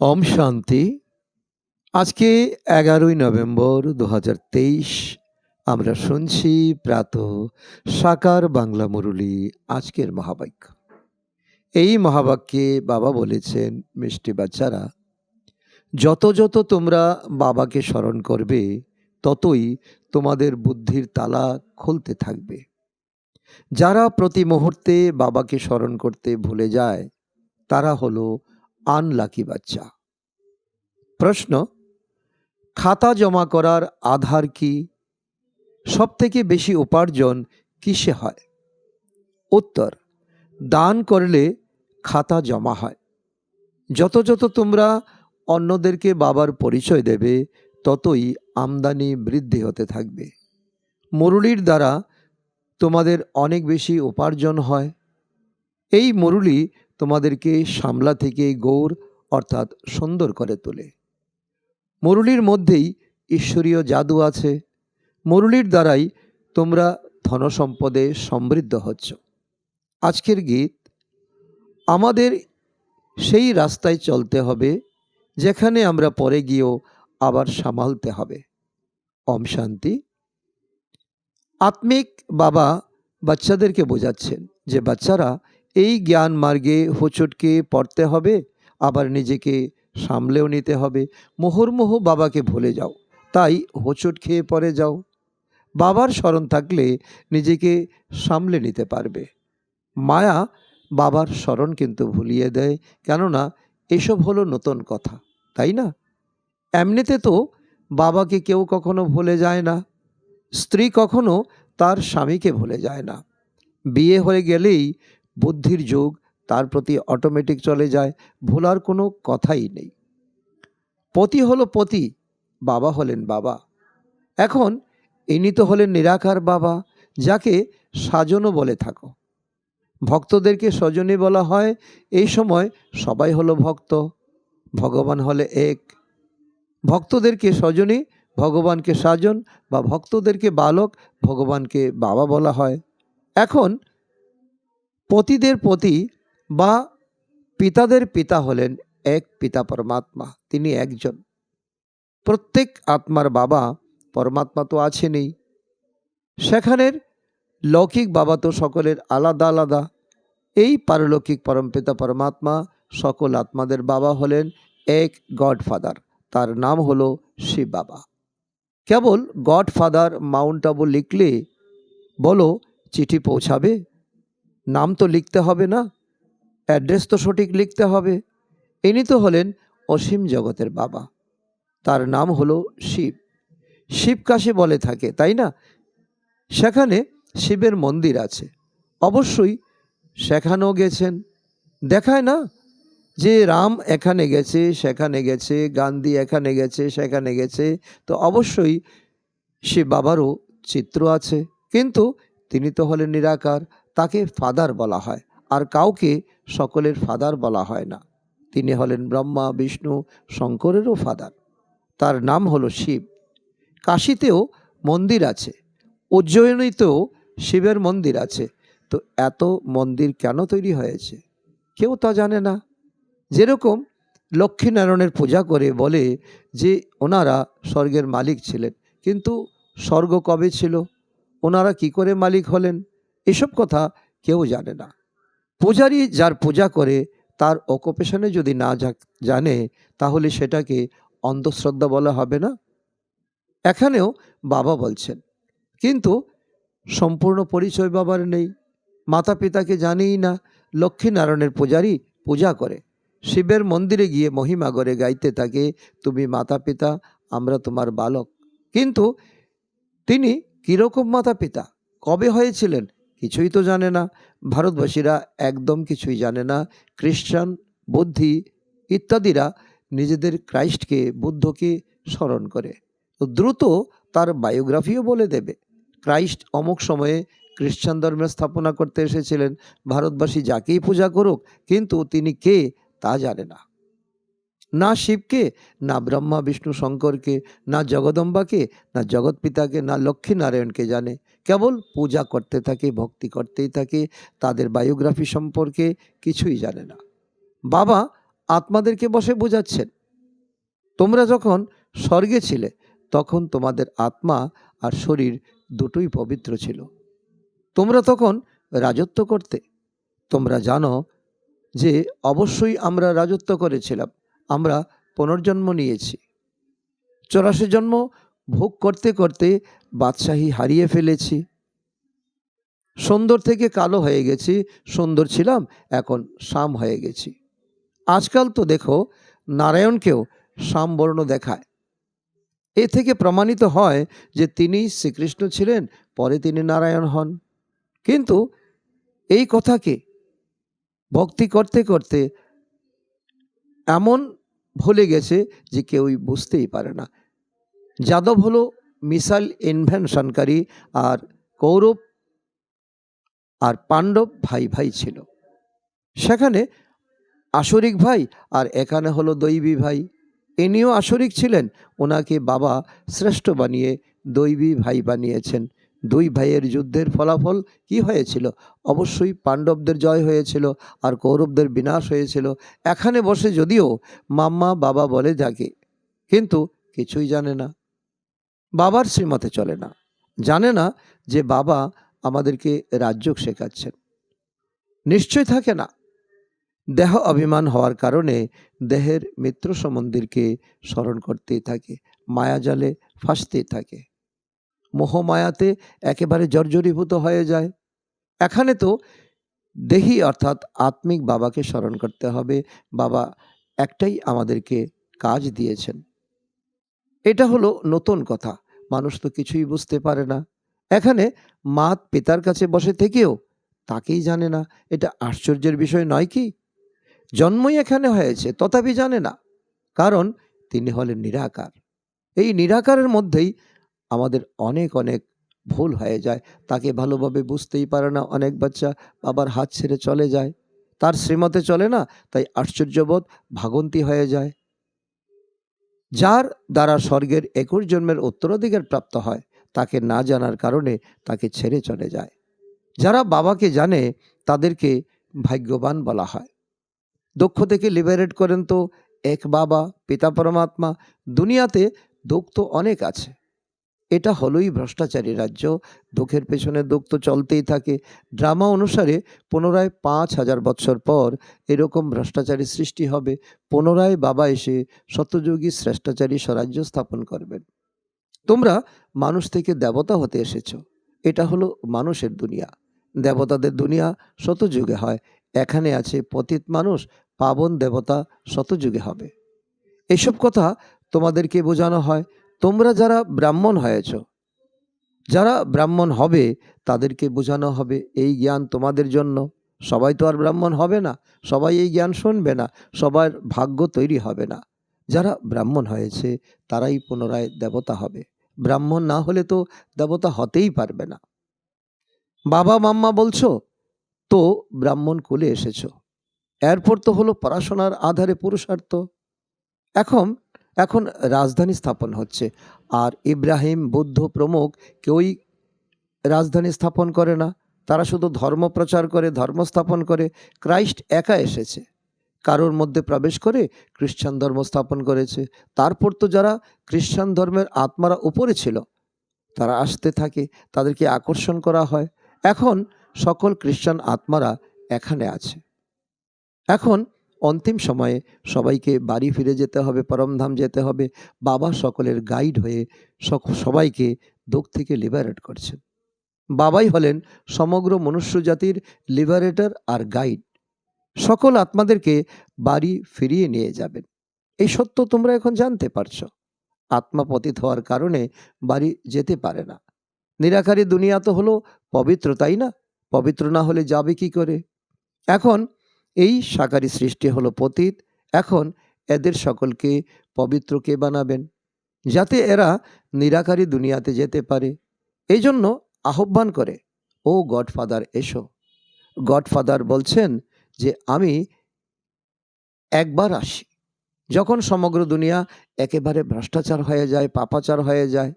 ওম শান্তি। আজকে 11ই নভেম্বর 2023 আমরা শুনছি প্রাত সাকার বাংলা মুরলী। আজকের মহাবাক্য, এই মহাবাক্যে বাবা বলেছেন, মিষ্টি বাচ্চারা, যত যত তোমরা বাবাকে স্মরণ করবে ততই তোমাদের বুদ্ধির তালা খুলতে থাকবে। যারা প্রতি মুহূর্তে বাবাকে স্মরণ করতে ভুলে যায় তারা হলো আনলাকি বাচ্চা। প্রশ্ন, খাতা জমা করার আধার কি? সবথেকে বেশি উপার্জন কিসে হয়? উত্তর, দান করলে খাতা জমা হয়। যত যত তোমরা অন্যদেরকে বাবার পরিচয় দেবে ততই আমদানি বৃদ্ধি হতে থাকবে। মুরুলির দ্বারা তোমাদের অনেক বেশি উপার্জন হয়। এই মুরুলি তোমাদেরকে সামলা থেকে গৌর অর্থাৎ সুন্দর করে তোলে। মুরুলির মধ্যেই ঈশ্বরীয় জাদু আছে। মুরুলির দ্বারাই তোমরা ধনসম্পদে সমৃদ্ধ হচ্ছ। আজকের গীত, আমাদের সেই রাস্তায় চলতে হবে যেখানে আমরা পরে গিয়েও আবার সামালতে হবে। ওম শান্তি। আত্মিক বাবা বাচ্চাদেরকে বোঝাচ্ছেন যে বাচ্চারা, এই জ্ঞান মার্গে হোঁচটকে পড়তে হবে, আবার নিজেকে সামলেও নিতে হবে। মুহুর্মুহু বাবাকে ভুলে যাও, তাই হোঁচট খেয়ে পড়ে যাও। বাবার স্মরণ থাকলে নিজেকে সামলে নিতে পারবে। মায়া বাবার স্মরণ কিন্তু ভুলিয়ে দেয়, কেননা এসব হলো নতুন কথা, তাই না? এমনিতে তো বাবাকে কেউ কখনো ভুলে যায় না। স্ত্রী কখনো তার স্বামীকে ভুলে যায় না। বিয়ে হয়ে গেলেই বুদ্ধির যুগ তার প্রতি অটোমেটিক চলে যায়, ভোলার কোনো কথাই নেই। পতি হলো পতি, বাবা হলেন বাবা। এখন ইনি তো হলেন নিরাকার বাবা, যাকে সাজনও বলে থাকো। ভক্তদেরকে স্বজনী বলা হয়। এই সময় সবাই হলো ভক্ত, ভগবান হলে এক। ভক্তদেরকে স্বজনী, ভগবানকে সাজন, বা ভক্তদেরকে বালক, ভগবানকে বাবা বলা হয়। এখন পতিদের পতি বা পিতাদের পিতা হলেন এক পিতা পরমাত্মা, তিনি একজন। প্রত্যেক আত্মার বাবা পরমাত্মা তো আছেনই। সেখানের লৌকিক বাবা তো সকলের আলাদা আলাদা। এই পারলৌকিক পরমপিতা পরমাত্মা সকল আত্মাদের বাবা হলেন এক গডফাদার, তার নাম হলো শিব বাবা। কেবল গডফাদার মাউন্ট আবু লিখলে বলো চিঠি পৌঁছাবে? নাম তো লিখতে হবে না, অ্যাড্রেস তো সঠিক লিখতে হবে। ইনি তো হলেন অসীম জগতের বাবা, তার নাম হলো শিব। শিব কাশী বলে থাকে, তাই না? সেখানে শিবের মন্দির আছে, অবশ্যই সেখানেও গেছেন। দেখায় না যে রাম এখানে গেছে, সেখানে গেছে, গান্ধী এখানে গেছে, সেখানে গেছে, তো অবশ্যই শিব বাবারও চিত্র আছে। কিন্তু তিনি তো হলেন নিরাকার, তাকে ফাদার বলা হয়, আর কাউকে সকলের ফাদার বলা হয় না। তিনি হলেন ব্রহ্মা, বিষ্ণু, শঙ্করেরও ফাদার, তার নাম হলো শিব। কাশীতেও মন্দির আছে, উজ্জয়িনীতেও শিবের মন্দির আছে। তো এত মন্দির কেন তৈরি হয়েছে কেউ তা জানে না। যেরকম লক্ষ্মীনারায়ণের পূজা করে বলে যে ওনারা স্বর্গের মালিক ছিলেন, কিন্তু স্বর্গ কবে ছিল, ওনারা কি করে মালিক হলেন, এসব কথা কেউ জানে না। পূজারী যার পূজা করে তার অকুপেশনে যদি না জানে, তাহলে সেটাকে অন্ধশ্রদ্ধা বলা হবে না? এখানেও বাবা বলছেন, কিন্তু সম্পূর্ণ পরিচয় বাবার নেই। মাতা পিতাকে জানেই না। লক্ষ্মীনারায়ণের পূজারী পূজা করে, শিবের মন্দিরে গিয়ে মহিমা করে গাইতে থাকে, তুমি মাতা পিতা, আমরা তোমার বালক। কিন্তু তিনি কীরকম মাতা পিতা, কবে হয়েছিলেন, কিছুই তো জানে না। ভারতবাসীরা একদম কিছুই জানে না। খ্রিস্টান, বুদ্ধি ইত্যাদিরা নিজেদের ক্রাইস্টকে, বুদ্ধকে স্মরণ করে। তো দ্রুত তার বায়োগ্রাফিও বলে দেবে, ক্রাইস্ট অমুক সময়ে খ্রিস্টান ধর্মের স্থাপনা করতে এসেছিলেন। ভারতবাসী যাকেই পূজা করুক, কিন্তু তিনি কে তা জানে না। না শিবকে, না ব্রহ্মা বিষ্ণু শঙ্করকে, না জগদম্বাকে, না জগৎ পিতাকে, না লক্ষ্মীনারায়ণকে জানে। কেবল পূজা করতে থাকে, ভক্তি করতেই থাকে, তাদের বায়োগ্রাফি সম্পর্কে কিছুই জানে না। বাবা আত্মাদেরকে বসে বোঝাচ্ছেন, তোমরা যখন স্বর্গে ছিলে তখন তোমাদের আত্মা আর শরীর দুটোই পবিত্র ছিল। তোমরা তখন রাজত্ব করতে। তোমরা জানো যে অবশ্যই আমরা রাজত্ব করেছিলাম। আমরা পুনর্জন্ম নিয়েছি। 84 জন্ম ভোগ করতে করতে বাদশাহী হারিয়ে ফেলেছি। সুন্দর থেকে কালো হয়ে গেছি, সুন্দর ছিলাম এখন শ্যাম হয়ে গেছি। আজকাল তো দেখো নারায়ণকেও শ্যামবর্ণ দেখায়। এ থেকে প্রমাণিত হয় যে তিনি শ্রীকৃষ্ণ ছিলেন, পরে তিনি নারায়ণ হন। কিন্তু এই কথাকে ভক্তি করতে করতে এমন ভুলে গেছে যে কেউই বুঝতেই পারে না। যাদব হলো মিসাইল ইনভেনশনকারী, আর কৌরব আর পাণ্ডব ভাই ভাই ছিল। সেখানে আসরিক ভাই আর এখানে হলো দৈবী ভাই। ইনিও আসরিক ছিলেন, ওনাকে বাবা শ্রেষ্ঠ বানিয়ে দৈবী ভাই বানিয়েছেন। দুই ভাইয়ের যুদ্ধের ফলাফল কি হয়েছিল? অবশ্যই পাণ্ডবদের জয় হয়েছিল আর কৌরবদের বিনাশ হয়েছিল। এখানে বসে যদিও মাম্মা বাবা বলে থাকে, কিন্তু কিছুই জানে না, বাবার শ্রীমতে চলে না, জানে না যে বাবা আমাদেরকে রাজযোগ শেখাচ্ছেন। নিশ্চয় থাকে না। দেহ অভিমান হওয়ার কারণে দেহের মিত্র সম্বন্ধীকে স্মরণ করতেই থাকে, মায়াজালে ফাঁসতেই থাকে, মোহমায়াতে একেবারে জর্জরীভূত হয়ে যায়। এখানে তো দেহি অর্থাৎ আত্মিক বাবাকে স্মরণ করতে হবে। বাবা একটাই আমাদেরকে কাজ দিয়েছেন। এটা হলো নতুন কথা, মানুষ তো কিছুই বুঝতে পারে না। এখানে মাত পিতার কাছে বসে থেকেও তাকেই জানে না। এটা আশ্চর্যের বিষয় নয় কি? জন্মই এখানে হয়েছে তথাপি জানে না, কারণ তিনি হলেন নিরাকার। এই নিরাকারের মধ্যেই আমাদের অনেক অনেক ভুল হয়ে যায়। তাকে ভালোভাবে বুঝতেই পারে না। অনেক বাচ্চা বাবার হাত ছেড়ে চলে যায়, তার শ্রীমতে চলে না, তাই আশ্চর্যবোধ ভাগন্তি হয়ে যায়। যার দ্বারা স্বর্গের 21 জন্মের উত্তরাধিকার প্রাপ্ত হয়, তাকে না জানার কারণে তাকে ছেড়ে চলে যায়। যারা বাবাকে জানে তাদেরকে ভাগ্যবান বলা হয়। দুঃখ থেকে লিবারেট করেন তো এক বাবা, পিতা পরমাত্মা। দুনিয়াতে দুঃখ তো অনেক আছে। এটা হলোই ভ্রষ্টাচারী রাজ্য। দুঃখের পেছনে দুঃখ তো চলতেই থাকে। ড্রামা অনুসারে পুনরায় 5000 বৎসর পর এরকম ভ্রষ্টাচারী সৃষ্টি হবে। পুনরায় বাবা এসে সত্যযুগী শ্রেষ্টাচারী স্বরাজ্য স্থাপন করবেন। তোমরা মানুষ থেকে দেবতা হতে এসেছ। এটা হলো মানুষের দুনিয়া। দেবতাদের দুনিয়া শতযুগে হয়। এখানে আছে পতিত মানুষ, পাবন দেবতা শতযুগে হবে। এসব কথা তোমাদেরকে বোঝানো হয়। তোমরা যারা ব্রাহ্মণ হয়েছ, যারা ব্রাহ্মণ হবে তাদেরকে বোঝানো হবে এই জ্ঞান তোমাদের জন্য। সবাই তো আর ব্রাহ্মণ হবে না, সবাই এই জ্ঞান শুনবে না, সবার ভাগ্য তৈরি হবে না। যারা ব্রাহ্মণ হয়েছে তারাই পুনরায় দেবতা হবে। ব্রাহ্মণ না হলে তো দেবতা হতেই পারবে না। বাবা মাম্মা বলছো তো ব্রাহ্মণ কুলে এসেছো। এরপর তো হলো পড়াশোনার আধারে পুরুষার্থ। এখন এখন রাজধানী স্থাপন হচ্ছে, আর ইব্রাহিম বুদ্ধ প্রমুখ কেউই রাজধানী স্থাপন করে না। তারা শুধু ধর্ম প্রচার করে, ধর্ম স্থাপন করে। ক্রাইস্ট একা এসেছে, কারোর মধ্যে প্রবেশ করে খ্রিস্টান ধর্ম স্থাপন করেছে। তারপর তো যারা খ্রিস্টান ধর্মের আত্মারা উপরে ছিল তারা আসতে থাকে, তাদেরকে আকর্ষণ করা হয়। এখন সকল খ্রিস্টান আত্মারা এখানে আছে। এখন অন্তিম সময়ে সবাইকে বাড়ি ফিরে যেতে হবে, পরমধাম যেতে হবে। বাবা সকলের গাইড হয়ে সবাইকে দুঃখ থেকে লিবারেট করছেন। বাবাই হলেন সমগ্র মনুষ্য জাতির লিবারেটর আর গাইড। সকল আত্মাদেরকে বাড়ি ফিরিয়ে নিয়ে যাবেন। এই সত্য তোমরা এখন জানতে পারছো। আত্মা পতিত হওয়ার কারণে বাড়ি যেতে পারে না। নিরাকারী দুনিয়া তো হলো পবিত্র, তাই না? পবিত্র না হলে যাবে কি করে? এখন এই সাকারী সৃষ্টি হলো পতিত। এখন এদের সকলকে পবিত্র কে বানাবেন, যাতে এরা নিরাকারী দুনিয়াতে যেতে পারে। এই জন্য আহ্বান করে, ও গডফাদার এসো। গডফাদার বলছেন যে আমি একবার আসি। যখন সমগ্র দুনিয়া একেবারে ভ্রষ্টাচার হয়ে যায়, পাপাচার হয়ে যায়,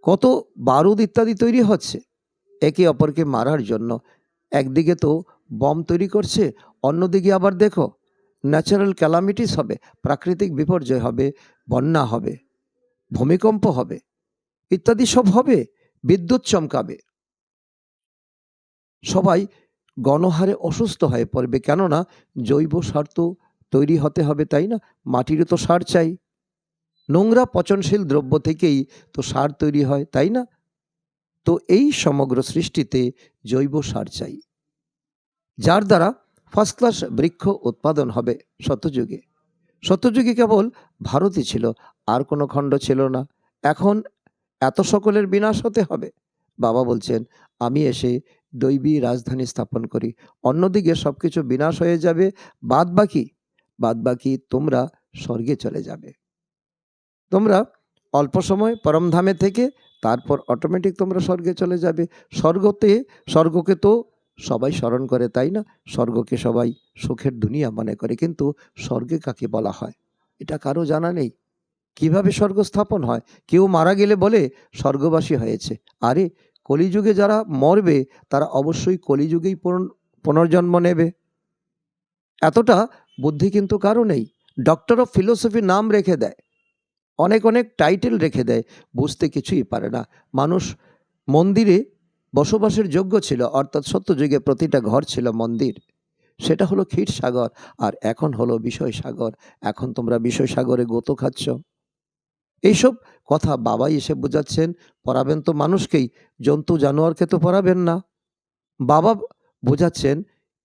কত বারুদ ইত্যাদি তৈরি হচ্ছে একে অপরকে মারার জন্য। একদিকে তো বম তৈরি করছে, অন্যদিকে আবার দেখো ন্যাচারাল ক্যালামিটিস হবে, প্রাকৃতিক বিপর্যয় হবে, বন্যা হবে, ভূমিকম্প হবে, ইত্যাদি সব হবে, বিদ্যুৎ চমকাবে, সবাই গণহারে অসুস্থ হয়ে পড়বে। কেননা জৈব সার তো তৈরি হতে হবে, তাই না? মাটিরও তো সার চাই, নোংরা পচনশীল দ্রব্য থেকেই তো সার তৈরি হয়, তাই না? তো এই সমগ্র সৃষ্টিতে জৈব সার চাই, যার দ্বারা ফার্স্ট ক্লাস বৃক্ষ উৎপাদন হবে। সত্যযুগে সত্যযুগে কেবল ভারতই ছিল, আর কোনো খণ্ড ছিল না। এখন এত সকলের বিনাশ হতে হবে। বাবা বলছেন, আমি এসে দৈবী রাজধানী স্থাপন করি, অন্যদিকে সব কিছু বিনাশ হয়ে যাবে, বাদ বাকি তোমরা স্বর্গে চলে যাবে। তোমরা অল্প সময় পরমধামে থেকে তারপর অটোমেটিক তোমরা স্বর্গে চলে যাবে। স্বর্গকে তো সবাই স্মরণ করে, তাই না? স্বর্গকে সবাই সুখের দুনিয়া মনে করে, কিন্তু স্বর্গে কাকে বলা হয় এটা কারো জানা নেই। কিভাবে স্বর্গ স্থাপন হয়? কেউ মারা গেলে বলে স্বর্গবাসী হয়েছে। আরে, কলিযুগে যারা মরবে তারা অবশ্যই কলিযুগেই পুনর্জন্ম নেবে। এতটা বুদ্ধি কিন্তু কারো নেই। ডক্টর অফ ফিলোসফি নাম রেখে দেয়, অনেক টাইটেল রেখে দেয়, বুঝতে কিছুই পারে না। মানুষ মন্দিরে বসবাসের যোগ্য ছিল, অর্থাৎ সত্যযুগে প্রতিটা ঘর ছিল মন্দির। সেটা হলো ক্ষীরসাগর, আর এখন হলো বিষয় সাগর। এখন তোমরা বিষয় সাগরে গোতো খাচ্ছ। এইসব কথা বাবাই এসে বোঝাচ্ছেন। পড়াবেন তো মানুষকেই, জন্তু জানোয়ারকে তো পড়াবেন না। বাবা বোঝাচ্ছেন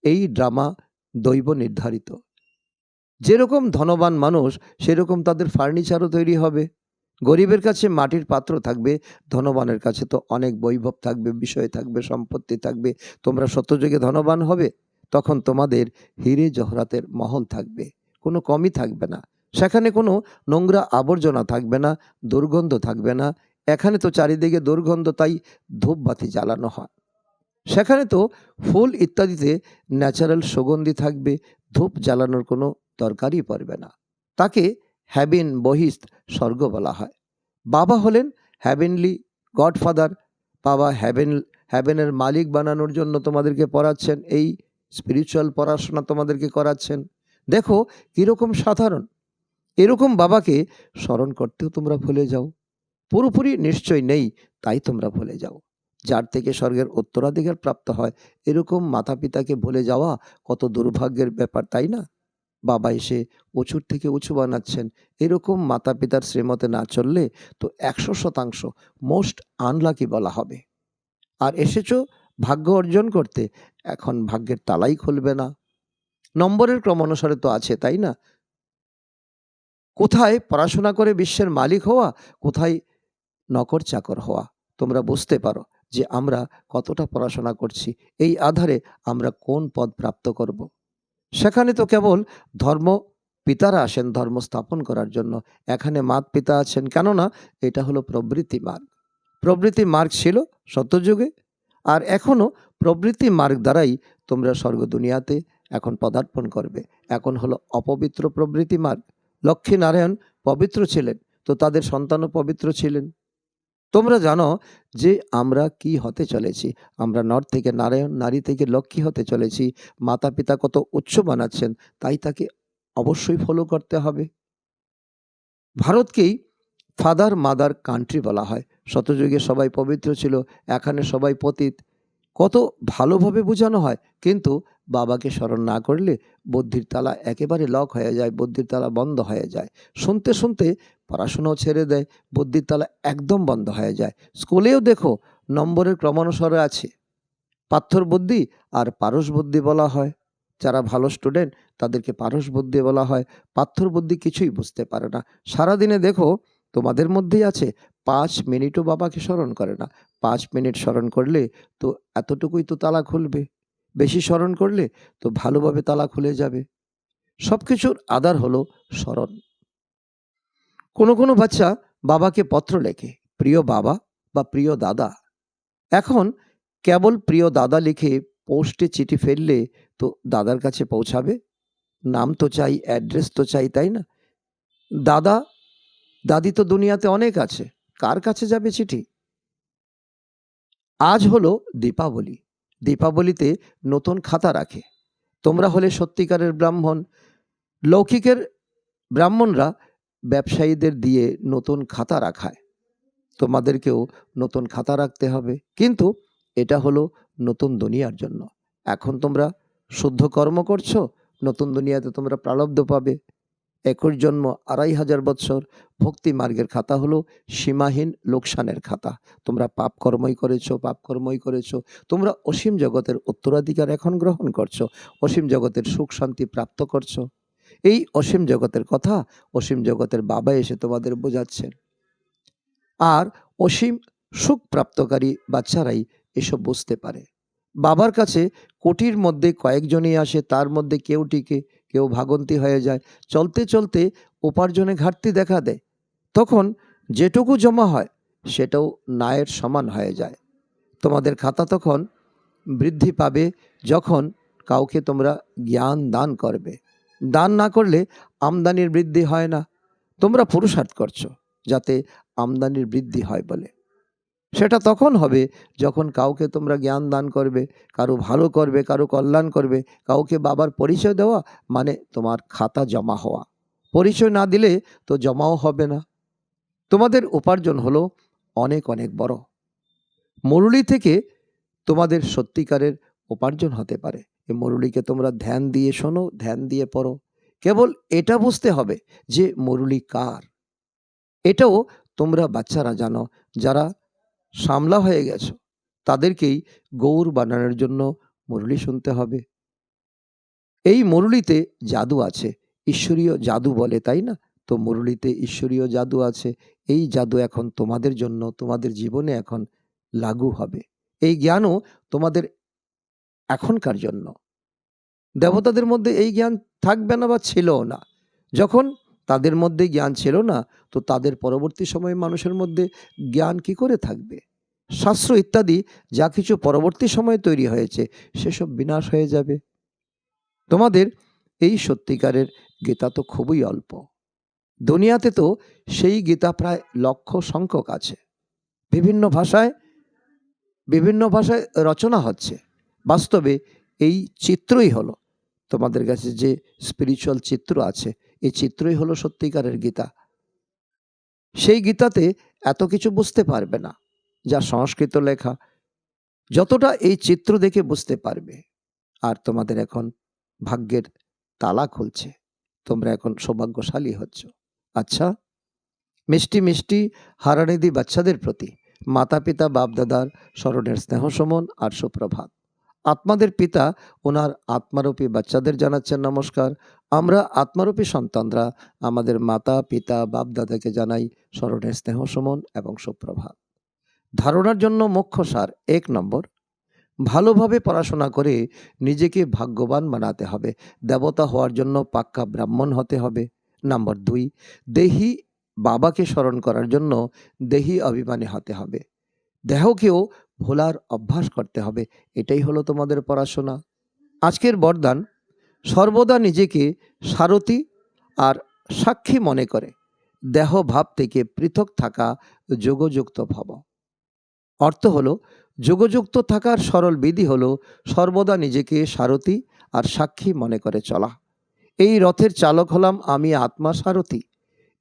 এই ড্রামা দৈব নির্ধারিত। যেরকম ধনবান মানুষ সেরকম তাদের ফার্নিচারও তৈরি হবে। গরিবের কাছে মাটির পাত্র থাকবে, ধনবানের কাছে তো অনেক বৈভব থাকবে, বিষয় থাকবে, সম্পত্তি থাকবে। তোমরা সত্যযুগে ধনবান হবে, তখন তোমাদের হিরে জহরাতের মহল থাকবে, কোনো কমই থাকবে না। সেখানে কোনো নোংরা আবর্জনা থাকবে না, দুর্গন্ধ থাকবে না। এখানে তো চারিদিকে দুর্গন্ধ, তাই ধূপবাতি জ্বালানো হয়। সেখানে তো ফুল ইত্যাদিতে ন্যাচারাল সুগন্ধি থাকবে, ধূপ জ্বালানোর কোনো দরকারই পড়বে না। তাকে হ্যাবিন বহিস্ত স্বর্গ বলা হয়। বাবা হলেন হ্যাভেনলি গডফাদার। বাবা হ্যাভেনের মালিক বানানোর জন্য তোমাদেরকে পড়াচ্ছেন, এই স্পিরিচুয়াল পড়াশোনা তোমাদেরকে করাচ্ছেন। দেখো কীরকম সাধারণ। এরকম বাবাকে স্মরণ করতেও তোমরা ভুলে যাও। পুরোপুরি নিশ্চয় নেই, তাই তোমরা ভুলে যাও। যার থেকে স্বর্গের উত্তরাধিকার প্রাপ্ত হয়, এরকম মাতা পিতাকে ভুলে যাওয়া কত দুর্ভাগ্যের ব্যাপার, তাই না? বাবা এসে উঁচুর থেকে উঁচু বানাচ্ছেন। এরকম মাতা পিতার শ্রীমতে না চললে তো 100% মোস্ট আনলাকি বলা হবে। আর এসেছো ভাগ্য অর্জন করতে, এখন ভাগ্যের তালাই খুলবে না। নম্বরের ক্রম অনুসারে তো আছে, তাই না? কোথায় পড়াশোনা করে বিশ্বের মালিক হওয়া, কোথায় নকর চাকর হওয়া। তোমরা বুঝতে পারো যে আমরা কতটা পড়াশোনা করছি, এই আধারে আমরা কোন পদ প্রাপ্ত করব। সেখানে তো কেবল ধর্ম পিতারা আসেন ধর্ম স্থাপন করার জন্য, এখানে মাত পিতা আছেন। কেননা এটা হলো প্রবৃত্তি মার্গ। প্রবৃত্তি মার্গ ছিল সত্যযুগে, আর এখনও প্রবৃত্তি মার্গ দ্বারাই তোমরা স্বর্গ দুনিয়াতে এখন পদার্পণ করবে। এখন হলো অপবিত্র প্রবৃত্তি মার্গ। লক্ষ্মী নারায়ণ পবিত্র ছিলেন, তো তাদের সন্তানও পবিত্র ছিলেন। তোমরা জানো যে আমরা কি হতে চলেছি। আমরা নর থেকে নারায়ণ, নারী থেকে লক্ষ্মী হতে চলেছি। মাতা পিতা কত উচ্চ বানাচ্ছেন, তাই তাকে অবশ্যই ফলো করতে হবে। ভারতকেই ফাদার মাদার কান্ট্রি বলা হয়। শতযুগে সবাই পবিত্র ছিল, এখানে সবাই পতিত। কত ভালোভাবে বোঝানো হয়, কিন্তু বাবাকে স্মরণ না করলে বুদ্ধির তালা একেবারে লক হয়ে যায়, বুদ্ধির তালা বন্ধ হয়ে যায়। শুনতে শুনতে পড়াশোনাও ছেড়ে দেয়, বুদ্ধির তালা একদম বন্ধ হয়ে যায়। স্কুলেও দেখো নম্বরের ক্রমানুসারে আছে, পাথর বুদ্ধি আর পারস বুদ্ধি বলা হয়। যারা ভালো স্টুডেন্ট তাদেরকে পারস বুদ্ধি বলা হয়। পাথর বুদ্ধি কিছুই বুঝতে পারে না। সারাদিনে দেখো তোমাদের মধ্যেই আছে 5 মিনিটও বাবাকে স্মরণ করে না। 5 মিনিট স্মরণ করলে তো এতটুকুই তো তালা খুলবে, বেশি স্মরণ করলে তো ভালোভাবে তালা খুলে যাবে। সব কিছুর আধার হলো স্মরণ। কোনো বাচ্চা বাবাকে পত্র লেখে, প্রিয় বাবা বা প্রিয় দাদা। এখন কেবল প্রিয় দাদা লিখে পোস্টে চিঠি ফেললে তো দাদার কাছে পৌঁছাবে? নাম তো চাই, অ্যাড্রেস তো চাই, তাই না? দাদা দাদি তো দুনিয়াতে অনেক আছে, কার কাছে যাবে চিঠি? আজ হলো দীপাবলি। দীপাবলিতে নতুন খাতা রাখে। তোমরা হলে সত্যিকারের ব্রাহ্মণ, লৌকিকের ব্রাহ্মণরা ব্যবসায়ীদের দিয়ে নতুন খাতা রাখায়, তোমাদেরকেও নতুন খাতা রাখতে হবে, কিন্তু এটা হলো নতুন দুনিয়ার জন্য। এখন তোমরা শুদ্ধ কর্ম করছো, নতুন দুনিয়াতে তোমরা প্রারব্ধ পাবে। 21 জন্ম 2500 বৎসর ভক্তি মার্গের খাতা হলো সীমাহীন লোকসানের খাতা। তোমরা পাপ কর্মই করেছো, তোমরা অসীম জগতের উত্তরাধিকার এখন গ্রহণ করছো, অসীম জগতের সুখ শান্তি প্রাপ্ত করছো। এই অসীম জগতের কথা অসীম জগতের বাবা এসে তোমাদের বোঝাচ্ছেন। আর অসীম সুখ প্রাপ্তকারী বাচ্চারাই এসব বুঝতে পারে। বাবার কাছে কোটির মধ্যে কয়েকজনই আসে, তার মধ্যে কেউ টিকে, কেউ ভাগন্তি হয়ে যায়। চলতে চলতে উপার্জনে ঘাটতি দেখা দেয়, তখন যেটুকু জমা হয় সেটাও ন্যায়ের সমান হয়ে যায়। তোমাদের খাতা তখন বৃদ্ধি পাবে যখন কাউকে তোমরা জ্ঞান দান করবে। দান না করলে আমদানির বৃদ্ধি হয় না। তোমরা পুরুষার্থ করছো যাতে আমদানির বৃদ্ধি হয় বলে। সেটা তখন হবে যখন কাউকে তোমরা জ্ঞান দান করবে, কারো ভালো করবে, কারো কল্যাণ করবে। কাউকে বাবার পরিচয় দেওয়া মানে তোমার খাতা জমা হওয়া। পরিচয় না দিলে তো জমাও হবে না। তোমাদের উপার্জন হলো অনেক অনেক বড়। মুরলি থেকে তোমাদের সত্যিকারের উপার্জন হতে পারে। এই মুরলিকে তোমরা ধ্যান দিয়ে শোনো, ধ্যান দিয়ে পড়ো। কেবল এটা বুঝতে হবে যে মুরলি কার। এটাও তোমরা বাচ্চারা জানো, যারা সামলা হয়ে গেছো তাদেরকেই গৌর বানানোর জন্য মুরলি শুনতে হবে। এই মুরলিতে জাদু আছে, ঈশ্বরীয় জাদু বলে, তাই না? তো মুরলিতে ঈশ্বরীয় জাদু আছে। এই জাদু এখন তোমাদের জন্য, তোমাদের জীবনে এখন লাগু হবে। এই জ্ঞানও তোমাদের এখনকার জন্য। দেবতাদের মধ্যে এই জ্ঞান থাকবে না বা ছিলও না। যখন তাদের মধ্যে জ্ঞান ছিল না, তো তাদের পরবর্তী সময়ে মানুষের মধ্যে জ্ঞান কি করে থাকবে? শাস্ত্র ইত্যাদি যা কিছু পরবর্তী সময়ে তৈরি হয়েছে সেসব বিনাশ হয়ে যাবে। তোমাদের এই সত্যিকারের গীতা তো খুবই অল্প। দুনিয়াতে তো সেই গীতা প্রায় লক্ষ সংখ্যক আছে। বিভিন্ন ভাষায় রচনা হচ্ছে। বাস্তবে এই চিত্রই হলো তোমাদের কাছে যে স্পিরিচুয়াল চিত্র আছে, এই চিত্রই হলো সত্যিকারের গীতা। সেই গীতাতে এত কিছু বুঝতে পারবে না যা সংস্কৃত লেখা, যতটা এই চিত্র দেখে বুঝতে পারবে। আর তোমাদের এখন ভাগ্যের তালা খুলছে, তোমরা এখন সৌভাগ্যশালী হচ্ছ। আচ্ছা, মিষ্টি মিষ্টি হারানিধি বাচ্চাদের প্রতি মাতা পিতা বাপদাদার স্মরণের স্নেহ সমন আর সুপ্রভাত। আত্মাদের পিতা ওনার আত্মারূপী বাচ্চাদের জানাচ্ছেন নমস্কার। আমরা আত্মারূপী সন্তানরা আমাদের মাতা পিতা বাপদাদাকে জানাই স্মরণের স্নেহ সমন এবং সুপ্রভাত। ধারণার জন্য মুখ্য সার: 1 নম্বর, ভালোভাবে পড়াশোনা করে নিজেকে ভাগ্যবান বানাতে হবে। দেবতা হওয়ার জন্য পাক্কা ব্রাহ্মণ হতে হবে। নাম্বার 2, দেহি বাবাকে স্মরণ করার জন্য দেহি অভিমানী হতে হবে। দেহকেও ভোলার অভ্যাস করতে হবে। এটাই হলো তোমাদের পড়াশোনা। আজকের বরদান: সর্বদা নিজেকে সারথি আর সাক্ষী মনে করে দেহ ভাব থেকে পৃথক থাকা যোগযুক্ত ভব। অর্থ হলো, যোগযুক্ত থাকার সরল বিধি হলো সর্বদা নিজেকে সারথি আর সাক্ষী মনে করে চলা। এই রথের চালক হলাম আমি, আত্মা সারথি।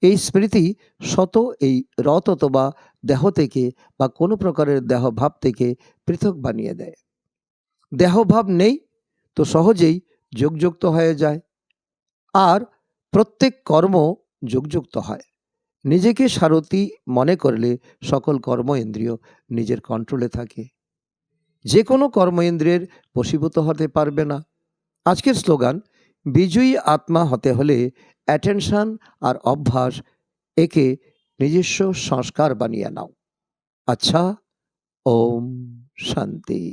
এই স্মৃতি শত এই রথ অথবা দেহ থেকে বা কোনো প্রকারের দেহভাব থেকে পৃথক বানিয়ে দেয়। দেহভাব নেই তো সহজেই যোগযুক্ত হয়ে যায়, আর প্রত্যেক কর্ম যোগযুক্ত হয়। নিজেকে সারথি মনে করলে সকল কর্ম ইন্দ্রিয় নিজের কন্ট্রোলে থাকে। যে কোনো কর্ম ইন্দ্রিয়ের বশীভূত হতে পারবে না। আজকের স্লোগান: বিজয়ী আত্মা হতে হলে অ্যাটেনশন আর অভ্যাস একে নিজস্ব সংস্কার বানিয়ে নাও। আচ্ছা, ওম শান্তি।